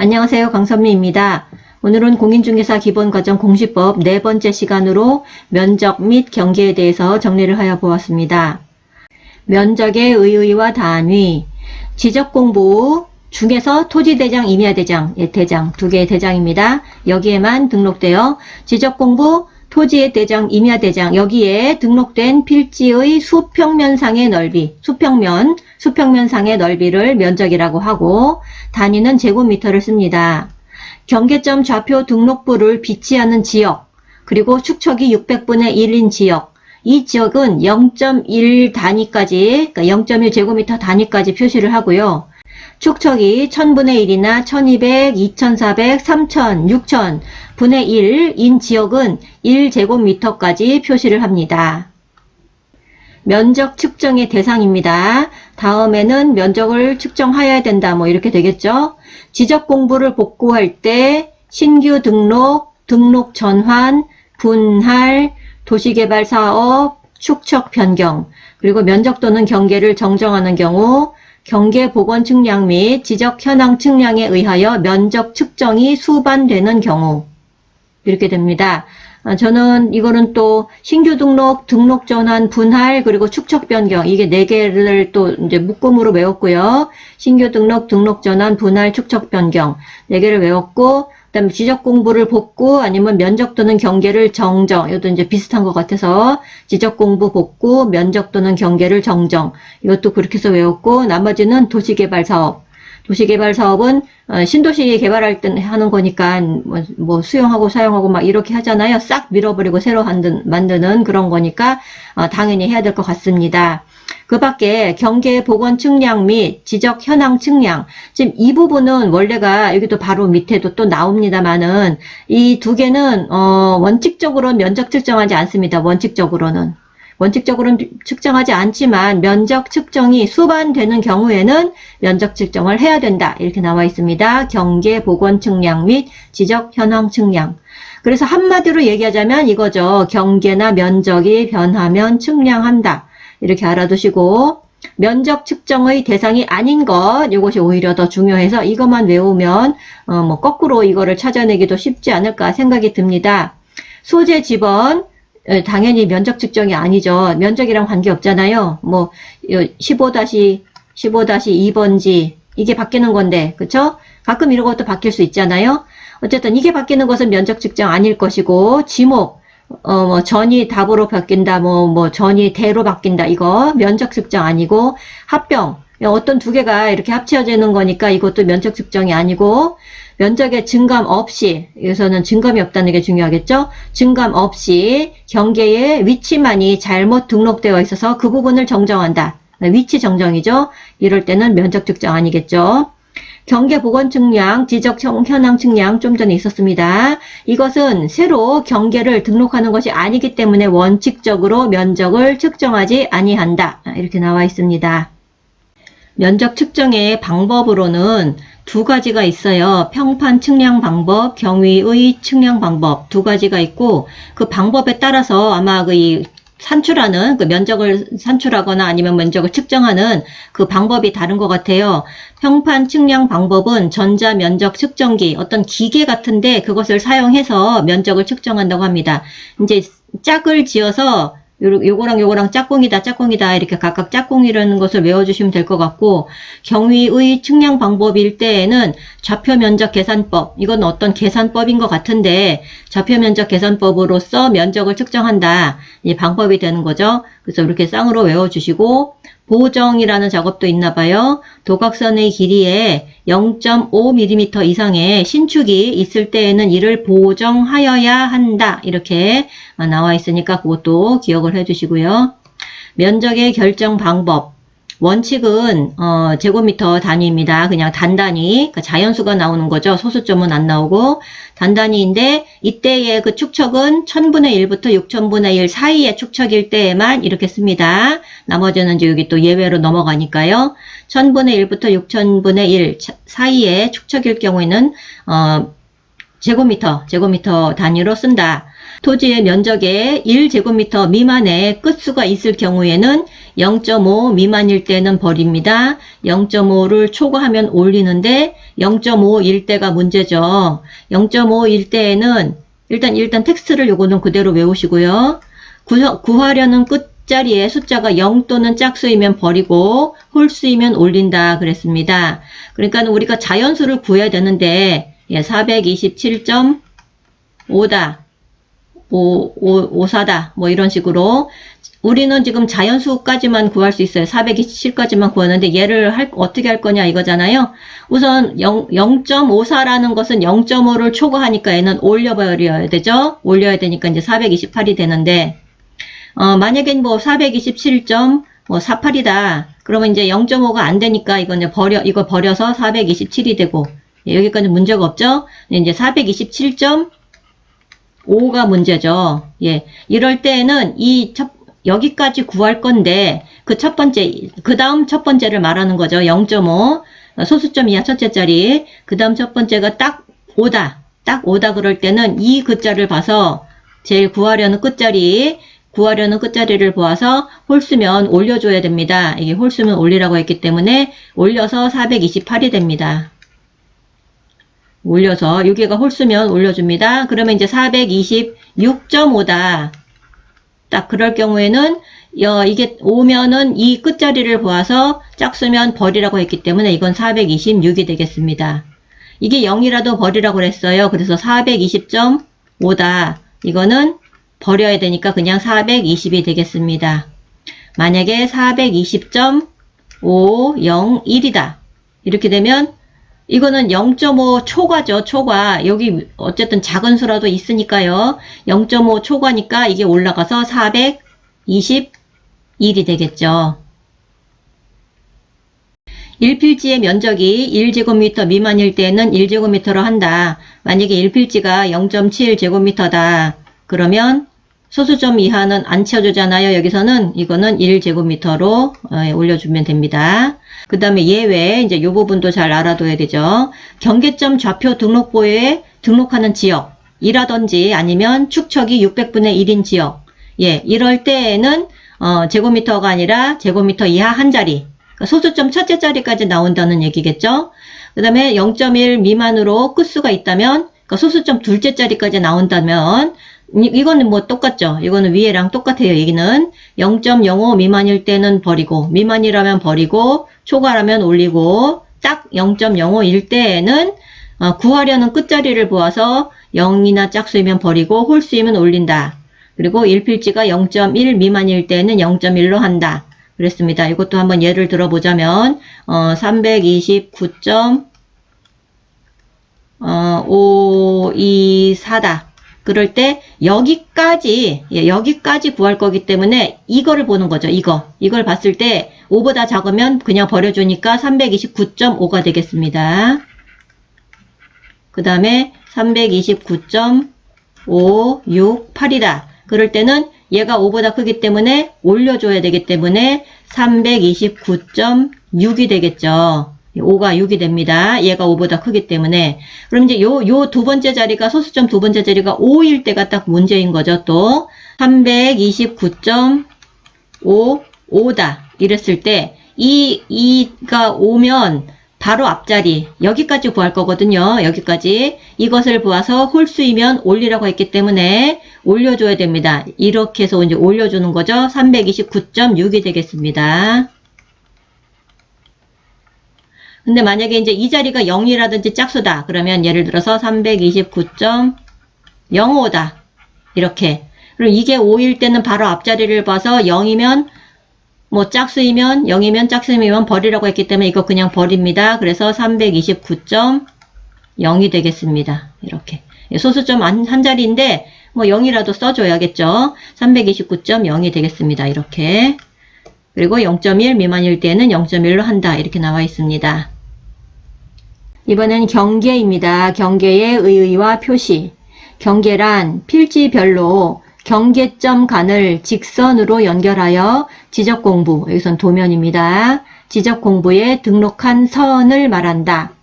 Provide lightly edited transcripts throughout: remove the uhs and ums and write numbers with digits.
안녕하세요. 강선미입니다. 오늘은 공인중개사 기본과정 공시법 네 번째 시간으로 면적 및 경계에 대해서 정리를 하여 보았습니다. 면적의 의의와 단위, 지적공부 중에서 토지대장, 임야대장, 대장 두 개의 대장입니다. 여기에만 등록되어 지적공부, 토지의 대장, 임야대장 여기에 등록된 필지의 수평면상의 넓이, 수평면상의 넓이를 면적이라고 하고 단위는 제곱미터를 씁니다. 경계점 좌표 등록부를 비치하는 지역, 그리고 축척이 600분의 1인 지역, 이 지역은 0.1 단위까지, 그러니까 0.1 제곱미터 단위까지 표시를 하고요. 축척이 1000분의 1이나 1200, 2400, 3000, 6000 분의 1인 지역은 1제곱미터까지 표시를 합니다. 면적 측정의 대상입니다. 다음에는 면적을 측정하여야 된다. 이렇게 되겠죠. 지적 공부를 복구할 때 신규 등록, 등록 전환, 분할, 도시개발 사업, 축척 변경, 그리고 면적 또는 경계를 정정하는 경우 경계 복원 측량 및 지적 현황 측량에 의하여 면적 측정이 수반되는 경우 이렇게 됩니다. 저는 이거는 또 신규 등록, 등록 전환, 분할, 그리고 축척 변경 이게 네 개를 또 이제 묶음으로 외웠고요. 신규 등록, 등록 전환, 분할, 축척 변경 네 개를 외웠고 그다음에 지적 공부를 복구 아니면 면적 또는 경계를 정정 이것도 이제 비슷한 것 같아서 지적 공부 복구, 면적 또는 경계를 정정 이것도 그렇게 해서 외웠고 나머지는 도시개발 사업. 도시개발 사업은 신도시 개발할 때 하는 거니까 뭐 수용하고 사용하고 막 이렇게 하잖아요. 싹 밀어버리고 새로 만드는 그런 거니까 당연히 해야 될 것 같습니다. 그 밖에 경계 복원 측량 및 지적 현황 측량 지금 이 부분은 원래가 여기도 바로 밑에도 또 나옵니다만은 이 두 개는 원칙적으로 면적 측정하지 않습니다. 원칙적으로는 측정하지 않지만 면적 측정이 수반되는 경우에는 면적 측정을 해야 된다. 이렇게 나와 있습니다. 경계 복원 측량 및 지적 현황 측량. 그래서 한마디로 얘기하자면 이거죠. 경계나 면적이 변하면 측량한다. 이렇게 알아두시고 면적 측정의 대상이 아닌 것 이것이 오히려 더 중요해서 이것만 외우면 거꾸로 이거를 찾아내기도 쉽지 않을까 생각이 듭니다. 소재 지번 당연히 면적 측정이 아니죠. 면적이랑 관계없잖아요. 15-2번지 이게 바뀌는 건데 그쵸? 가끔 이런 것도 바뀔 수 있잖아요. 어쨌든 이게 바뀌는 것은 면적 측정 아닐 것이고 지목 전이 답으로 바뀐다, 전이 대로 바뀐다, 이거 면적 측정 아니고, 합병, 어떤 두 개가 이렇게 합쳐지는 거니까 이것도 면적 측정이 아니고, 면적의 증감 없이, 여기서는 증감이 없다는 게 중요하겠죠? 증감 없이 경계의 위치만이 잘못 등록되어 있어서 그 부분을 정정한다. 위치 정정이죠? 이럴 때는 면적 측정 아니겠죠? 경계 복원 측량, 지적 현황 측량 좀 전에 있었습니다. 이것은 새로 경계를 등록하는 것이 아니기 때문에 원칙적으로 면적을 측정하지 아니한다. 이렇게 나와 있습니다. 면적 측정의 방법으로는 두 가지가 있어요. 평판 측량 방법, 경위의 측량 방법 두 가지가 있고 그 방법에 따라서 아마 산출하는 그 면적을 산출하거나 아니면 면적을 측정하는 그 방법이 다른 것 같아요. 평판 측량 방법은 전자 면적 측정기 어떤 기계 같은데 그것을 사용해서 면적을 측정한다고 합니다. 이제 짝을 지어서 요거랑 짝꿍이다 이렇게 각각 짝꿍이라는 것을 외워주시면 될 것 같고 경위의 측량 방법일 때에는 좌표면적 계산법 이건 어떤 계산법인 것 같은데 좌표면적 계산법으로서 면적을 측정한다 이 방법이 되는 거죠. 그래서 이렇게 쌍으로 외워주시고 보정이라는 작업도 있나 봐요. 도각선의 길이에 0.5mm 이상의 신축이 있을 때에는 이를 보정하여야 한다. 이렇게 나와 있으니까 그것도 기억을 해주시고요. 면적의 결정 방법. 원칙은 제곱미터 단위입니다. 그냥 단단위, 그러니까 자연수가 나오는 거죠. 소수점은 안 나오고 단단위인데 이때의 그 축척은 1000분의 1부터 6000분의 1 사이의 축척일 때에만 이렇게 씁니다. 나머지는 이제 여기 또 예외로 넘어가니까요. 1000분의 1부터 6000분의 1 사이의 축척일 경우에는 제곱미터 단위로 쓴다. 토지의 면적의 1제곱미터 미만의 끝수가 있을 경우에는 0.5 미만일 때는 버립니다. 0.5를 초과하면 올리는데 0.5일 때가 문제죠. 0.5일 때에는 일단 텍스트를 요거는 그대로 외우시고요. 구하려는 끝자리에 숫자가 0 또는 짝수이면 버리고 홀수이면 올린다 그랬습니다. 그러니까 우리가 자연수를 구해야 되는데 427.5다. 54다. 뭐 이런 식으로 우리는 지금 자연수까지만 구할 수 있어요. 427까지만 구하는데 얘를 어떻게 할 거냐 이거잖아요. 우선 0.54라는 것은 0.5를 초과하니까 얘는 올려버려야 되죠. 올려야 되니까 이제 428이 되는데 만약에 뭐 427.48이다. 그러면 이제 0.5가 안 되니까 이거 버려서 427이 되고 여기까지 문제가 없죠. 이제 427.5가 문제죠. 예. 이럴 때에는 여기까지 구할 건데, 그 다음 첫 번째를 말하는 거죠. 0.5. 소수점 이하 첫째 자리. 그 다음 첫 번째가 딱 5다. 딱 5다 그럴 때는 이 글자를 봐서 제일 구하려는 끝자리를 보아서 홀수면 올려줘야 됩니다. 이게 홀수면 올리라고 했기 때문에 올려서 428이 됩니다. 올려서 여기가 홀수면 올려줍니다. 그러면 이제 426.5다. 딱 그럴 경우에는 이게 5면은 이 끝자리를 보아서 짝수면 버리라고 했기 때문에 이건 426이 되겠습니다. 이게 0이라도 버리라고 그랬어요. 그래서 420.5다. 이거는 버려야 되니까 그냥 420이 되겠습니다. 만약에 420.501이다. 이렇게 되면 이거는 0.5 초과죠. 초과. 여기 어쨌든 작은 수라도 있으니까요. 0.5 초과니까 이게 올라가서 421이 되겠죠. 1필지의 면적이 1제곱미터 미만일 때는 1제곱미터로 한다. 만약에 1필지가 0.7제곱미터다. 그러면 소수점 이하는 안 채워주잖아요. 여기서는 이거는 1제곱미터로 올려주면 됩니다. 그 다음에 예외, 이제 이 부분도 잘 알아둬야 되죠. 경계점 좌표 등록부에 등록하는 지역이라든지 아니면 축척이 600분의 1인 지역. 예, 이럴 때에는 제곱미터가 아니라 제곱미터 이하 한 자리. 그러니까 소수점 첫째 자리까지 나온다는 얘기겠죠. 그 다음에 0.1 미만으로 끝수가 있다면, 그러니까 소수점 둘째 자리까지 나온다면 이거는 뭐 똑같죠. 이거는 위에랑 똑같아요. 얘기는 0.05 미만일 때는 버리고, 미만이라면 버리고, 초과라면 올리고, 딱 0.05일 때에는 구하려는 끝자리를 보아서 0이나 짝수이면 버리고 홀수이면 올린다. 그리고 1필지가 0.1 미만일 때는 0.1로 한다. 그랬습니다. 이것도 한번 예를 들어보자면 329.524다. 그럴 때 여기까지 구할 거기 때문에 이거를 보는 거죠. 이걸 봤을 때 5보다 작으면 그냥 버려주니까 329.5가 되겠습니다. 그 다음에 329.568이다. 그럴 때는 얘가 5보다 크기 때문에 올려줘야 되기 때문에 329.6이 되겠죠. 5가 6이 됩니다. 얘가 5보다 크기 때문에. 그럼 이제 요 두 번째 자리가, 소수점 두 번째 자리가 5일 때가 딱 문제인 거죠. 또 329.55다. 이랬을 때 이가 오면 바로 앞자리 여기까지 구할 거거든요. 여기까지. 이것을 보아서 홀수이면 올리라고 했기 때문에 올려줘야 됩니다. 이렇게 해서 이제 올려주는 거죠. 329.6이 되겠습니다. 근데 만약에 이제 이 자리가 0이라든지 짝수다. 그러면 예를 들어서 329.05다. 이렇게. 그럼 이게 5일 때는 바로 앞자리를 봐서 0이면 뭐 짝수이면 0이면 짝수이면 버리라고 했기 때문에 이거 그냥 버립니다. 그래서 329.0이 되겠습니다. 이렇게. 소수점 한 자리인데 뭐 0이라도 써줘야겠죠. 329.0이 되겠습니다. 이렇게. 그리고 0.1 미만일 때는 0.1로 한다. 이렇게 나와 있습니다. 이번엔 경계입니다. 경계의 의의와 표시. 경계란 필지별로 경계점 간을 직선으로 연결하여 지적공부, 여기선 도면입니다. 지적공부에 등록한 선을 말한다.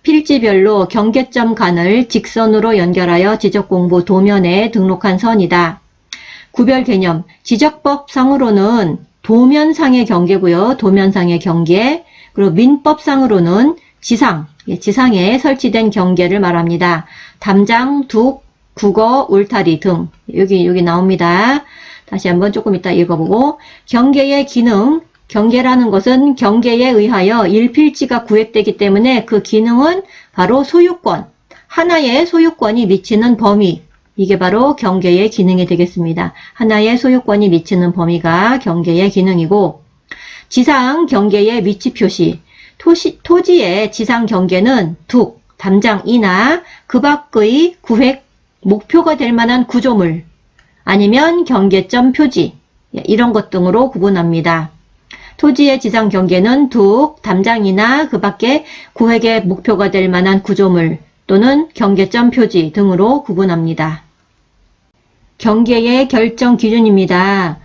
필지별로 경계점 간을 직선으로 연결하여 지적공부 도면에 등록한 선이다. 구별 개념, 지적법상으로는 도면상의 경계고요. 도면상의 경계. 그리고 민법상으로는 지상에 설치된 경계를 말합니다. 담장, 둑, 국어, 울타리 등 여기 나옵니다. 다시 한번 조금 이따 읽어보고, 경계의 기능, 경계라는 것은 경계에 의하여 일필지가 구획되기 때문에 그 기능은 바로 소유권, 하나의 소유권이 미치는 범위, 이게 바로 경계의 기능이 되겠습니다. 하나의 소유권이 미치는 범위가 경계의 기능이고, 지상 경계의 위치 표시, 토지의 지상 경계는 둑, 담장이나 그 밖의 구획 목표가 될 만한 구조물, 아니면 경계점 표지, 이런 것 등으로 구분합니다. 토지의 지상 경계는 둑, 담장이나 그 밖에 구획의 목표가 될 만한 구조물 또는 경계점 표지 등으로 구분합니다. 경계의 결정 기준입니다.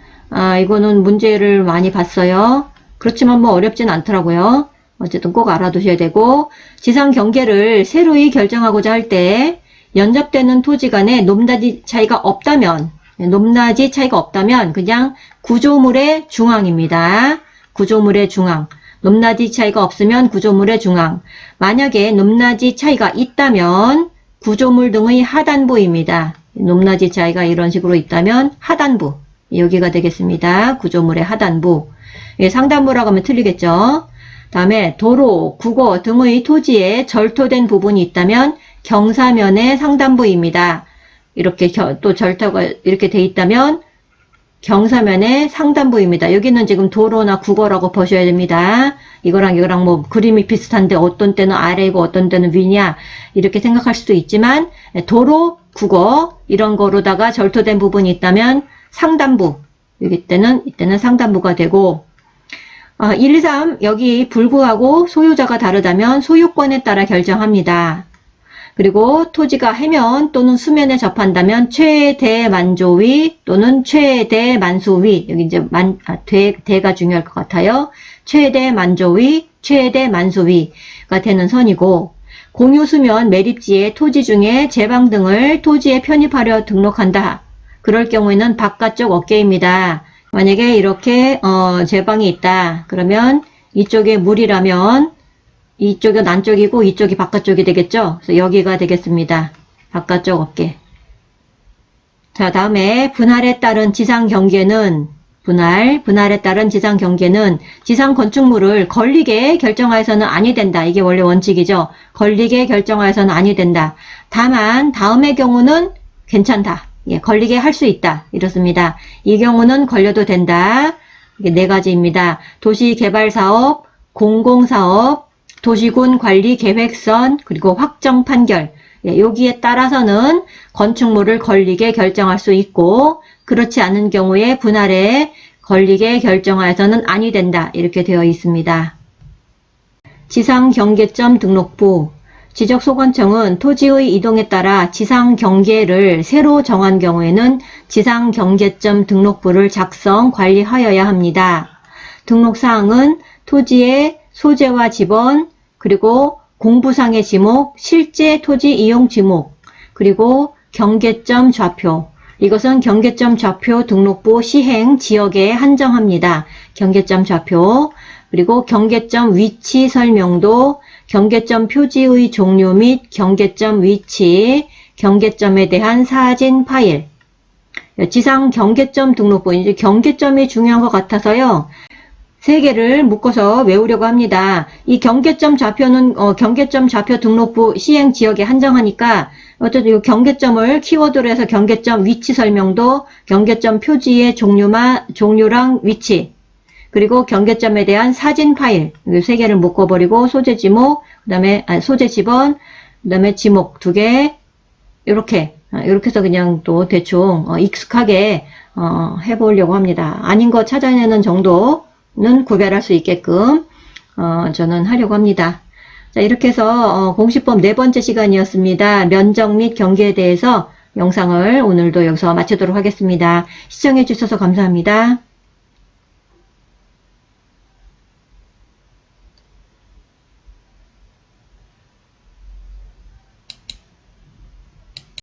이거는 문제를 많이 봤어요. 그렇지만 뭐 어렵진 않더라고요. 어쨌든 꼭 알아두셔야 되고, 지상 경계를 새로이 결정하고자 할 때 연접되는 토지 간에 높낮이 차이가 없다면 그냥 구조물의 중앙입니다. 구조물의 중앙. 높낮이 차이가 없으면 구조물의 중앙. 만약에 높낮이 차이가 있다면 구조물 등의 하단부입니다. 높낮이 차이가 이런 식으로 있다면 하단부. 여기가 되겠습니다. 구조물의 하단부. 상단부라고 하면 틀리겠죠. 다음에 도로, 국어 등의 토지에 절토된 부분이 있다면 경사면의 상단부입니다. 이렇게 또 절토가 이렇게 돼 있다면 경사면의 상단부입니다. 여기는 지금 도로나 국어라고 보셔야 됩니다. 이거랑 뭐 그림이 비슷한데 어떤 때는 아래이고 어떤 때는 위냐 이렇게 생각할 수도 있지만, 도로, 국어 이런 거로다가 절토된 부분이 있다면 상단부, 이때는 상단부가 되고, 1, 2, 3 여기 불구하고 소유자가 다르다면 소유권에 따라 결정합니다. 그리고 토지가 해면 또는 수면에 접한다면 최대 만조위 또는 최대 만수위, 여기 이제 대가 중요할 것 같아요. 최대 만조위, 최대 만수위가 되는 선이고, 공유수면 매립지의 토지 중에 제방 등을 토지에 편입하려 등록한다. 그럴 경우에는 바깥쪽 어깨입니다. 만약에 이렇게 제방이 있다. 그러면 이쪽에 물이라면 이쪽이 남쪽이고 이쪽이 바깥쪽이 되겠죠. 그래서 여기가 되겠습니다. 바깥쪽 어깨. 자, 다음에 분할에 따른 지상 경계는 분할에 따른 지상 경계는 지상 건축물을 걸리게 결정하여서는 아니 된다. 이게 원래 원칙이죠. 걸리게 결정하여서는 아니 된다. 다만 다음의 경우는 괜찮다. 걸리게 할 수 있다. 이렇습니다. 이 경우는 걸려도 된다. 이게 4가지입니다. 도시개발사업, 공공사업, 도시군 관리 계획선, 그리고 확정 판결. 여기에 따라서는 건축물을 걸리게 결정할 수 있고, 그렇지 않은 경우에 분할에 걸리게 결정하여서는 아니 된다. 이렇게 되어 있습니다. 지상경계점 등록부. 지적소관청은 토지의 이동에 따라 지상경계를 새로 정한 경우에는 지상경계점 등록부를 작성, 관리하여야 합니다. 등록사항은 토지의 소재와 지번, 그리고 공부상의 지목, 실제 토지 이용 지목, 그리고 경계점 좌표. 이것은 경계점 좌표 등록부 시행 지역에 한정합니다. 경계점 좌표. 그리고 경계점 위치 설명도, 경계점 표지의 종류 및 경계점 위치, 경계점에 대한 사진 파일. 지상 경계점 등록부, 이제 경계점이 중요한 것 같아서요. 3개를 묶어서 외우려고 합니다. 이 경계점 좌표는 경계점 좌표 등록부 시행 지역에 한정하니까 어쨌든 이 경계점을 키워드로 해서 경계점 위치 설명도, 경계점 표지의 종류랑 위치, 그리고 경계점에 대한 사진 파일, 이 3개를 묶어버리고 소재 지목, 소재 지번, 그 다음에 지목 2개, 이렇게 해서 그냥 또 대충 익숙하게 해보려고 합니다. 아닌 거 찾아내는 정도는 구별할 수 있게끔 저는 하려고 합니다. 자, 이렇게 해서 공시법 4번째 시간이었습니다. 면적 및 경계에 대해서 영상을 오늘도 여기서 마치도록 하겠습니다. 시청해 주셔서 감사합니다.